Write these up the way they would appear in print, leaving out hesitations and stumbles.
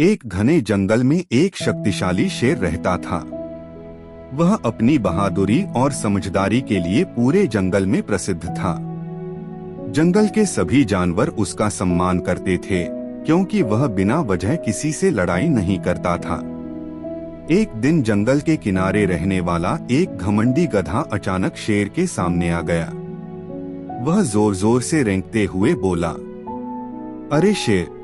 एक घने जंगल में एक शक्तिशाली शेर रहता था। वह अपनी बहादुरी और समझदारी के लिए पूरे जंगल में प्रसिद्ध था। जंगल के सभी जानवर उसका सम्मान करते थे, क्योंकि वह बिना वजह किसी से लड़ाई नहीं करता था। एक दिन जंगल के किनारे रहने वाला एक घमंडी गधा अचानक शेर के सामने आ गया। वह जोर जोर से रेंकते हुए बोला, अरे शेर,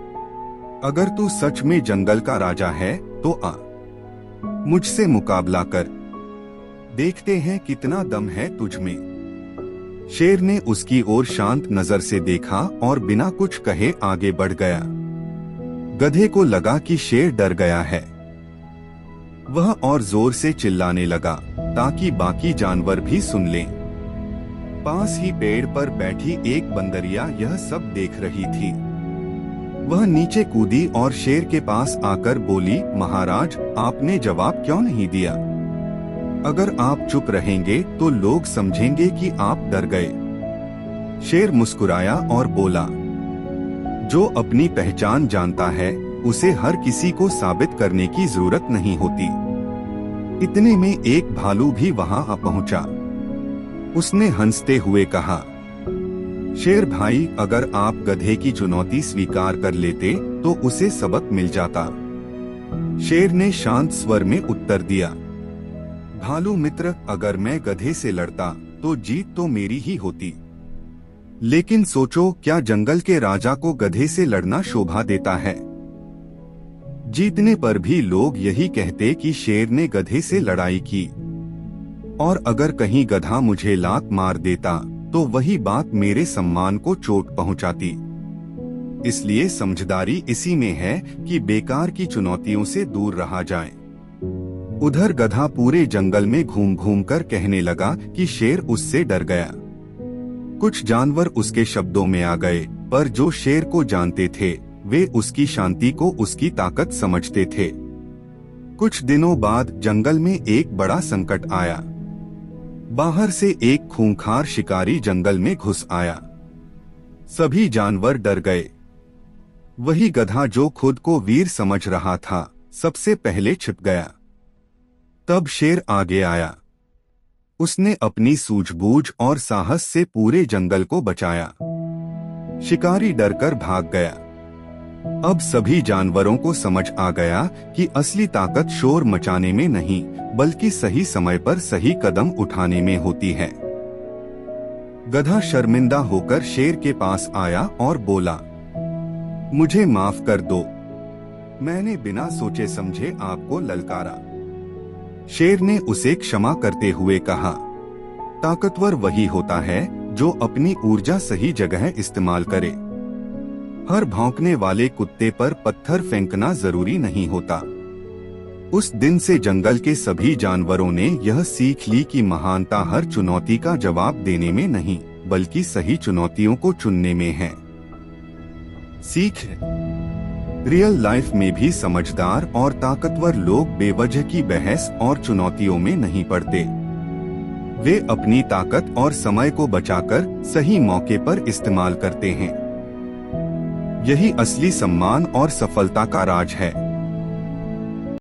अगर तू सच में जंगल का राजा है तो आ, मुझसे मुकाबला कर। देखते हैं कितना दम है तुझ में। शेर ने उसकी ओर शांत नजर से देखा और बिना कुछ कहे आगे बढ़ गया। गधे को लगा कि शेर डर गया है। वह और जोर से चिल्लाने लगा ताकि बाकी जानवर भी सुन लें। पास ही पेड़ पर बैठी एक बंदरिया यह सब देख रही थी। वह नीचे कूदी और शेर के पास आकर बोली, महाराज, आपने जवाब क्यों नहीं दिया? अगर आप चुप रहेंगे तो लोग समझेंगे कि आप डर गए। शेर मुस्कुराया और बोला, जो अपनी पहचान जानता है उसे हर किसी को साबित करने की जरूरत नहीं होती। इतने में एक भालू भी वहां आ पहुंचा। उसने हंसते हुए कहा, शेर भाई, अगर आप गधे की चुनौती स्वीकार कर लेते तो उसे सबक मिल जाता। शेर ने शांत स्वर में उत्तर दिया, भालू मित्र, अगर मैं गधे से लड़ता तो जीत तो मेरी ही होती। लेकिन सोचो, क्या जंगल के राजा को गधे से लड़ना शोभा देता है? जीतने पर भी लोग यही कहते कि शेर ने गधे से लड़ाई की। और अगर कहीं गधा मुझे लात मार देता तो वही बात मेरे सम्मान को चोट पहुंचाती। इसलिए समझदारी इसी में है कि बेकार की चुनौतियों से दूर रहा जाए। उधर गधा पूरे जंगल में घूम घूम कर कहने लगा कि शेर उससे डर गया। कुछ जानवर उसके शब्दों में आ गए, पर जो शेर को जानते थे वे उसकी शांति को उसकी ताकत समझते थे। कुछ दिनों बाद जंगल में एक बड़ा संकट आया। बाहर से एक खूंखार शिकारी जंगल में घुस आया। सभी जानवर डर गए। वही गधा जो खुद को वीर समझ रहा था, सबसे पहले छिप गया। तब शेर आगे आया। उसने अपनी सूझबूझ और साहस से पूरे जंगल को बचाया। शिकारी डरकर भाग गया। अब सभी जानवरों को समझ आ गया कि असली ताकत शोर मचाने में नहीं, बल्कि सही समय पर सही कदम उठाने में होती है। गधा शर्मिंदा होकर शेर के पास आया और बोला, मुझे माफ कर दो, मैंने बिना सोचे समझे आपको ललकारा। शेर ने उसे क्षमा करते हुए कहा, ताकतवर वही होता है जो अपनी ऊर्जा सही जगह इस्तेमाल करे। हर भौंकने वाले कुत्ते पर पत्थर फेंकना जरूरी नहीं होता। उस दिन से जंगल के सभी जानवरों ने यह सीख ली कि महानता हर चुनौती का जवाब देने में नहीं, बल्कि सही चुनौतियों को चुनने में है। सीख, रियल लाइफ में भी समझदार और ताकतवर लोग बेवजह की बहस और चुनौतियों में नहीं पड़ते। वे अपनी ताकत और समय को बचाकर सही मौके पर इस्तेमाल करते हैं। यही असली सम्मान और सफलता का राज है।